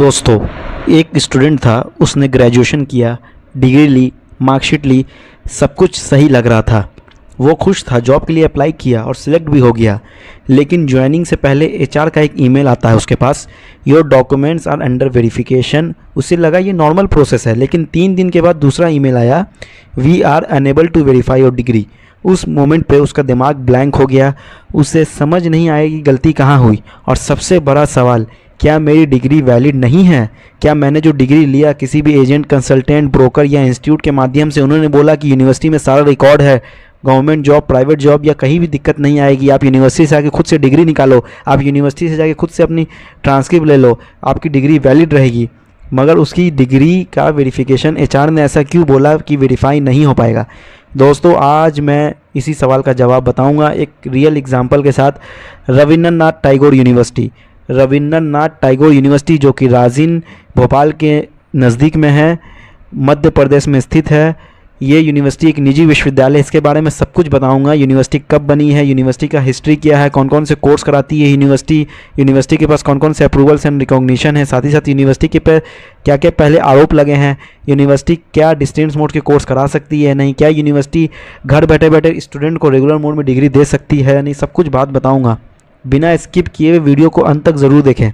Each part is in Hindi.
दोस्तों, एक स्टूडेंट था, उसने ग्रेजुएशन किया, डिग्री ली, मार्कशीट ली, सब कुछ सही लग रहा था। वो खुश था, जॉब के लिए अप्लाई किया और सिलेक्ट भी हो गया। लेकिन ज्वाइनिंग से पहले एचआर का एक ईमेल आता है उसके पास, your documents are under verification. उसे लगा ये नॉर्मल प्रोसेस है, लेकिन 3 दिन के बाद दूसरा ईमेल आया, we are unable to verify your degree. उस मोमेंट पे उसका दिमाग ब्लैंक हो गया। उसे समझ नहीं आया कि गलती कहाँ हुई, और सबसे बड़ा सवाल, क्या मेरी डिग्री वैलिड नहीं है? क्या मैंने जो डिग्री लिया किसी भी एजेंट, कंसल्टेंट, ब्रोकर या इंस्टीट्यूट के माध्यम से, उन्होंने बोला कि यूनिवर्सिटी में सारा रिकॉर्ड है, गवर्नमेंट जॉब, प्राइवेट जॉब या कहीं भी दिक्कत नहीं आएगी, आप यूनिवर्सिटी से आके खुद से डिग्री निकालो, आप यूनिवर्सिटी से जाके खुद से अपनी ट्रांसक्रिप्ट ले लो, आपकी डिग्री वैलिड रहेगी। मगर उसकी डिग्री का वेरिफिकेशन एचआर ने ऐसा क्यों बोला कि वेरीफाई नहीं हो पाएगा? दोस्तों, आज मैं इसी सवाल का जवाब बताऊंगा एक रियल एग्जांपल के साथ। रविंद्रनाथ टैगोर यूनिवर्सिटी जो कि राजिन, भोपाल के नज़दीक में है, मध्य प्रदेश में स्थित है। ये यूनिवर्सिटी एक निजी विश्वविद्यालय, इसके बारे में सब कुछ बताऊंगा। यूनिवर्सिटी कब बनी है, यूनिवर्सिटी का हिस्ट्री क्या है, कौन कौन से कोर्स कराती है यूनिवर्सिटी के पास कौन कौन से अप्रूवल्स एंड रिकॉग्निशन है, साथ ही साथ यूनिवर्सिटी के पर क्या क्या पहले आरोप लगे हैं, यूनिवर्सिटी क्या डिस्टेंस मोड के कोर्स करा सकती है नहीं, क्या यूनिवर्सिटी घर बैठे बैठे स्टूडेंट को रेगुलर मोड में डिग्री दे सकती है नहीं, सब कुछ बात बताऊँगा। बिना स्किप किए हुए वीडियो को अंत तक ज़रूर देखें।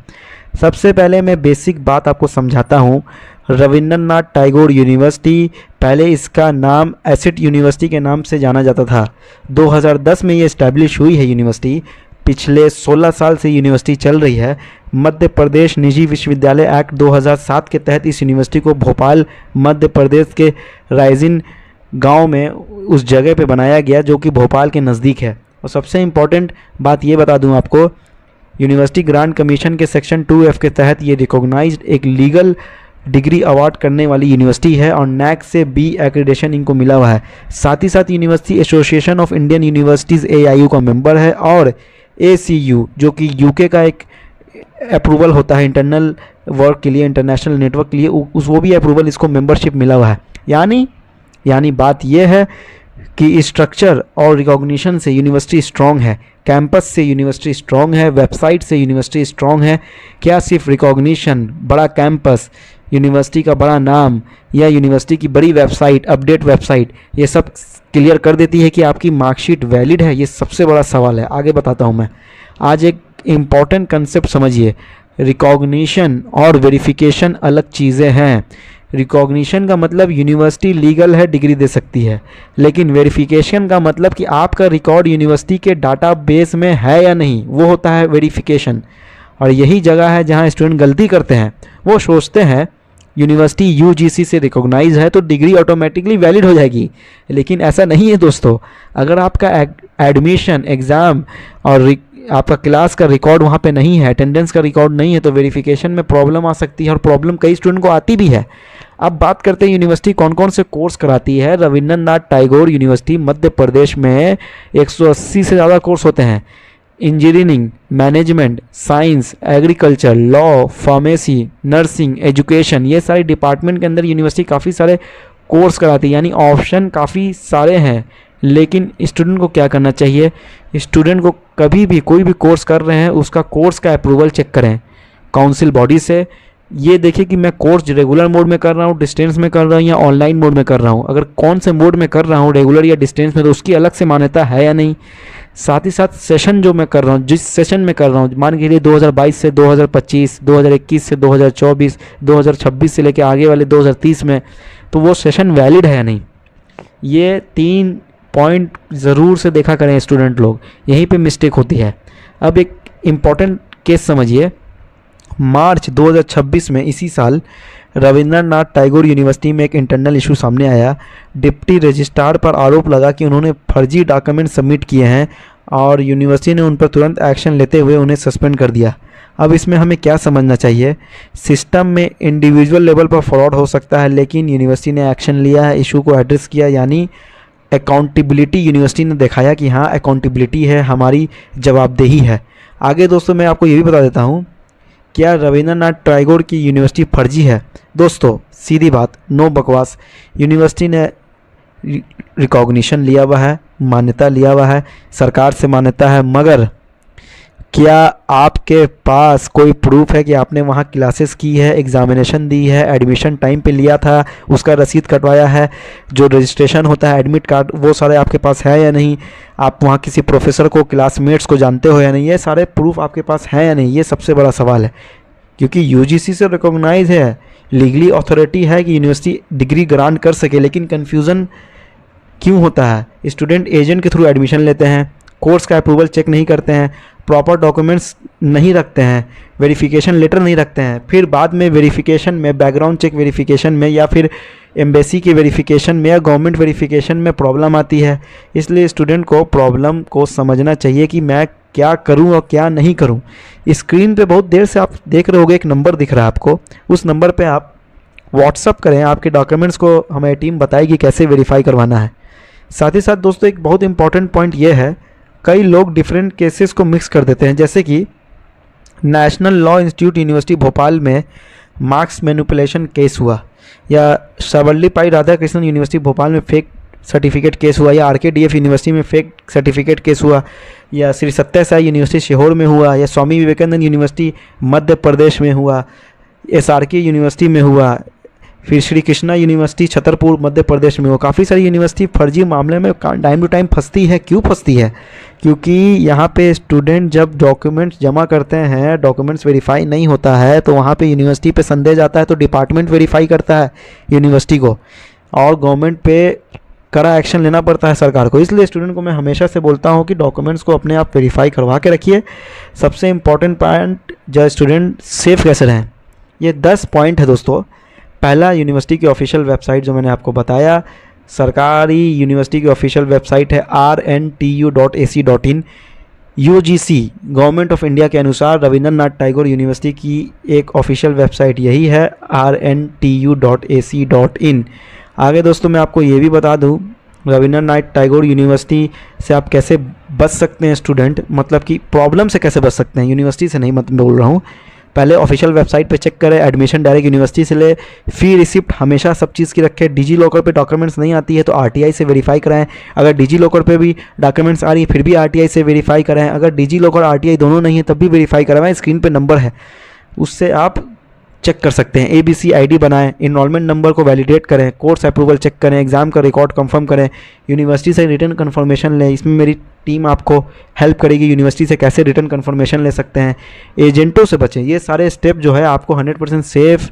सबसे पहले मैं बेसिक बात आपको समझाता हूँ। रविंद्रनाथ टैगोर यूनिवर्सिटी, पहले इसका नाम एसिड यूनिवर्सिटी के नाम से जाना जाता था। 2010 में ये इस्टेब्लिश हुई है यूनिवर्सिटी। पिछले 16 साल से यूनिवर्सिटी चल रही है। मध्य प्रदेश निजी विश्वविद्यालय एक्ट 2007 के तहत इस यूनिवर्सिटी को भोपाल, मध्य प्रदेश के राइजिन गांव में उस जगह पे बनाया गया जो कि भोपाल के नज़दीक है। और सबसे इम्पॉर्टेंट बात ये बता दूं आपको, यूनिवर्सिटी ग्रांट कमीशन के सेक्शन 2F के तहत ये रिकॉग्नाइज्ड एक लीगल डिग्री अवार्ड करने वाली यूनिवर्सिटी है और नैक से बी एक्रेडिटेशन इनको मिला हुआ है। साथ ही साथ university association of Indian universities AIU का मेंबर है, और ACU जो कि यूके का एक अप्रूवल होता है इंटरनल वर्क के लिए, इंटरनेशनल नेटवर्क के लिए, वो भी अप्रूवल, इसको मेंबरशिप मिला हुआ है। यानी बात यह है कि स्ट्रक्चर और रिकॉग्निशन से यूनिवर्सिटी स्ट्रॉन्ग है, कैंपस से यूनिवर्सिटी स्ट्रॉन्ग है, वेबसाइट से यूनिवर्सिटी स्ट्रॉन्ग है। क्या सिर्फ रिकॉग्निशन, बड़ा कैंपस, यूनिवर्सिटी का बड़ा नाम या यूनिवर्सिटी की बड़ी वेबसाइट, अपडेट वेबसाइट, ये सब क्लियर कर देती है कि आपकी मार्कशीट वैलिड है? ये सबसे बड़ा सवाल है। आगे बताता हूँ मैं। आज एक इम्पॉर्टेंट कंसेप्ट समझिए, रिकॉग्निशन और वेरिफिकेशन अलग चीज़ें हैं। रिकॉग्निशन का मतलब यूनिवर्सिटी लीगल है, डिग्री दे सकती है, लेकिन वेरिफिकेशन का मतलब कि आपका रिकॉर्ड यूनिवर्सिटी के डाटाबेस में है या नहीं, वो होता है वेरिफिकेशन। और यही जगह है जहां स्टूडेंट गलती करते हैं। वो सोचते हैं यूनिवर्सिटी UGC से रिकॉग्नाइज है तो डिग्री ऑटोमेटिकली वैलिड हो जाएगी, लेकिन ऐसा नहीं है दोस्तों। अगर आपका एडमिशन, एग्ज़ाम और आपका क्लास का रिकॉर्ड वहाँ पे नहीं है, अटेंडेंस का रिकॉर्ड नहीं है, तो वेरिफिकेशन में प्रॉब्लम आ सकती है, और प्रॉब्लम कई स्टूडेंट को आती भी है। अब बात करते हैं यूनिवर्सिटी कौन कौन से कोर्स कराती है। रविंद्रनाथ टैगोर यूनिवर्सिटी मध्य प्रदेश में 180 से ज़्यादा कोर्स होते हैं। Engineering, management, science, agriculture, law, pharmacy, nursing, education, ये सारे डिपार्टमेंट के अंदर यूनिवर्सिटी काफ़ी सारे कोर्स कराती है। यानी ऑप्शन काफ़ी सारे हैं। लेकिन स्टूडेंट को क्या करना चाहिए? स्टूडेंट को कभी भी कोई भी कोर्स कर रहे हैं, उसका कोर्स का अप्रूवल चेक करें काउंसिल बॉडी से। ये देखिए कि मैं कोर्स रेगुलर मोड में कर रहा हूँ, डिस्टेंस में कर रहा हूँ या ऑनलाइन मोड में कर रहा हूँ। अगर कौन से मोड में कर रहा हूँ, रेगुलर या डिस्टेंस में, तो उसकी अलग से मान्यता है या नहीं। साथ ही साथ सेशन जो मैं कर रहा हूँ, जिस सेशन में कर रहा हूँ, मान के लिए 2022 से 2025, 2021 से 2024, 2026 से लेकर आगे वाले 2030 में, तो वो सेशन वैलिड है या नहीं। ये 3 पॉइंट ज़रूर से देखा करें स्टूडेंट लोग, यहीं पे मिस्टेक होती है। अब एक इम्पॉर्टेंट केस समझिए। मार्च 2026 में, इसी साल, रविंद्रनाथ टैगोर यूनिवर्सिटी में एक इंटरनल इशू सामने आया। डिप्टी रजिस्ट्रार पर आरोप लगा कि उन्होंने फर्जी डॉक्यूमेंट सबमिट किए हैं, और यूनिवर्सिटी ने उन पर तुरंत एक्शन लेते हुए उन्हें सस्पेंड कर दिया। अब इसमें हमें क्या समझना चाहिए? सिस्टम में इंडिविजुअल लेवल पर फ्रॉड हो सकता है, लेकिन यूनिवर्सिटी ने एक्शन लिया है, इशू को एड्रेस किया, यानी अकाउंटेबिलिटी यूनिवर्सिटी ने दिखाया कि हाँ, अकाउंटेबिलिटी है, हमारी जवाबदेही है। आगे दोस्तों मैं आपको ये भी बता देता हूँ, क्या रविंद्रनाथ टैगोर की यूनिवर्सिटी फर्जी है? दोस्तों सीधी बात, नो बकवास। यूनिवर्सिटी ने रिकॉग्निशन लिया हुआ है, मान्यता लिया हुआ है, सरकार से मान्यता है, मगर क्या आपके पास कोई प्रूफ है कि आपने वहाँ क्लासेस की है, एग्ज़ामिनेशन दी है, एडमिशन टाइम पे लिया था, उसका रसीद कटवाया है, जो रजिस्ट्रेशन होता है, एडमिट कार्ड, वो सारे आपके पास है या नहीं? आप वहाँ किसी प्रोफेसर को, क्लासमेट्स को जानते हो या नहीं? ये सारे प्रूफ आपके पास हैं या नहीं? ये सबसे बड़ा सवाल है, क्योंकि यूजीसी से रिकॉग्नाइज है, लीगली अथॉरिटी है कि यूनिवर्सिटी डिग्री ग्रांट कर सके। लेकिन कन्फ्यूज़न क्यों होता है? स्टूडेंट एजेंट के थ्रू एडमिशन लेते हैं, कोर्स का अप्रूवल चेक नहीं करते हैं, प्रॉपर डॉक्यूमेंट्स नहीं रखते हैं, वेरिफिकेशन लेटर नहीं रखते हैं, फिर बाद में वेरिफिकेशन में, बैकग्राउंड चेक वेरिफिकेशन में, या फिर एम्बेसी की वेरिफिकेशन में या गवर्नमेंट वेरिफिकेशन में प्रॉब्लम आती है। इसलिए स्टूडेंट को प्रॉब्लम को समझना चाहिए कि मैं क्या करूं और क्या नहीं करूं। स्क्रीन पे बहुत देर से आप देख रहे होगे, एक नंबर दिख रहा है आपको, उस नंबर पे आप व्हाट्सअप करें, आपके डॉक्यूमेंट्स को हमें टीम बताएगी कैसे वेरीफाई करवाना है। साथ ही साथ दोस्तों एक बहुत इंपॉर्टेंट पॉइंट ये है, कई लोग डिफरेंट केसेस को मिक्स कर देते हैं। जैसे कि national law institute university Bhopal में मार्क्स मैनिपुलेशन केस हुआ, या सर्वपल्ली राधाकृष्णन यूनिवर्सिटी भोपाल में फेक सर्टिफिकेट केस हुआ, या आरकेडीएफ यूनिवर्सिटी में फेक सर्टिफिकेट केस हुआ, या श्री सत्य साई यूनिवर्सिटी सीहोर में हुआ, या स्वामी विवेकानंद यूनिवर्सिटी मध्य प्रदेश में हुआ, एसआरके यूनिवर्सिटी में हुआ, फिर श्री कृष्णा यूनिवर्सिटी छतरपुर मध्य प्रदेश में हुआ। काफ़ी सारी यूनिवर्सिटी फर्जी मामले में टाइम टू टाइम फंसती है। क्यों फंसती है? क्योंकि यहाँ पे स्टूडेंट जब डॉक्यूमेंट्स जमा करते हैं, डॉक्यूमेंट्स वेरीफाई नहीं होता है, तो वहाँ पे यूनिवर्सिटी पे संदेह जाता है, तो डिपार्टमेंट वेरीफाई करता है यूनिवर्सिटी को, और गवर्नमेंट पे कड़ा एक्शन लेना पड़ता है सरकार को। इसलिए स्टूडेंट को मैं हमेशा से बोलता हूँ कि डॉक्यूमेंट्स को अपने आप वेरीफाई करवा के रखिए। सबसे इम्पॉर्टेंट पॉइंट, जो स्टूडेंट सेफ कैसे रहें, ये 10 पॉइंट है दोस्तों। पहला, यूनिवर्सिटी की ऑफिशियल वेबसाइट जो मैंने आपको बताया, सरकारी यूनिवर्सिटी की ऑफिशियल वेबसाइट है rntu.ac.in। UGC government of India के अनुसार रविंद्रनाथ टैगोर यूनिवर्सिटी की एक ऑफिशियल वेबसाइट यही है, rntu.ac.in। आगे दोस्तों मैं आपको ये भी बता दूं, रविंद्रनाथ टैगोर यूनिवर्सिटी से आप कैसे बच सकते हैं स्टूडेंट, मतलब कि प्रॉब्लम से कैसे बच सकते हैं, यूनिवर्सिटी से नहीं मत बोल रहा हूँ। पहले ऑफिशियल वेबसाइट पे चेक करें, एडमिशन डायरेक्ट यूनिवर्सिटी से ले, फी रिसिप्ट हमेशा सब चीज़ की रखें। डिजी लॉकर पे डॉक्यूमेंट्स नहीं आती है तो आरटीआई से वेरीफाई कराएं। अगर डिजी लॉकर पे भी डॉक्यूमेंट्स आ रही है फिर भी आरटीआई से वेरीफाई कराएं। अगर डिजी लॉकर आरटीआई दोनों नहीं है तब भी वेरीफाई करवाएं। स्क्रीन पे नंबर है, उससे आप चेक कर सकते हैं। ABC ID बनाएं, इनरोलमेंट नंबर को वैलिडेट करें, कोर्स अप्रूवल चेक करें, एग्जाम का रिकॉर्ड कंफर्म करें, यूनिवर्सिटी से रिटर्न कंफर्मेशन लें। इसमें मेरी टीम आपको हेल्प करेगी, यूनिवर्सिटी से कैसे रिटर्न कंफर्मेशन ले सकते हैं। एजेंटों से बचें, ये सारे स्टेप जो है आपको 100% सेफ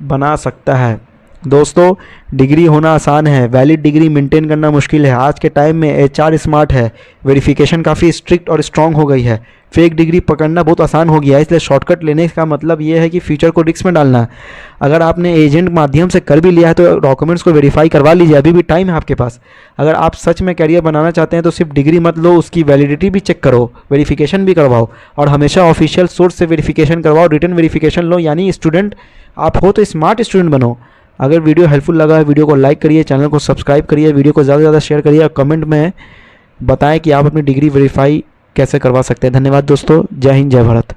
बना सकता है। दोस्तों डिग्री होना आसान है, वैलिड डिग्री मेंटेन करना मुश्किल है। आज के टाइम में HR स्मार्ट है, वेरिफिकेशन काफ़ी स्ट्रिक्ट और स्ट्रांग हो गई है, फेक डिग्री पकड़ना बहुत आसान हो गया है। इसलिए शॉर्टकट लेने का मतलब ये है कि फ्यूचर को रिस्क में डालना है। अगर आपने एजेंट माध्यम से कर भी लिया है तो डॉक्यूमेंट्स को वेरीफाई करवा लीजिए, अभी भी टाइम है आपके पास। अगर आप सच में कैरियर बनाना चाहते हैं तो सिर्फ डिग्री मत लो, उसकी वैलिडिटी भी चेक करो, वेरिफिकेशन भी करवाओ, और हमेशा ऑफिशियल सोर्स से वेरिफिकेशन करवाओ, रिटर्न वेरिफिकेशन लो। यानी स्टूडेंट आप हो तो स्मार्ट स्टूडेंट बनो। अगर वीडियो हेल्पफुल लगा है, वीडियो को लाइक करिए, चैनल को सब्सक्राइब करिए, वीडियो को ज़्यादा से ज़्यादा शेयर करिए, और कमेंट में बताएं कि आप अपनी डिग्री वेरीफाई कैसे करवा सकते हैं। धन्यवाद दोस्तों, जय हिंद, जय भारत।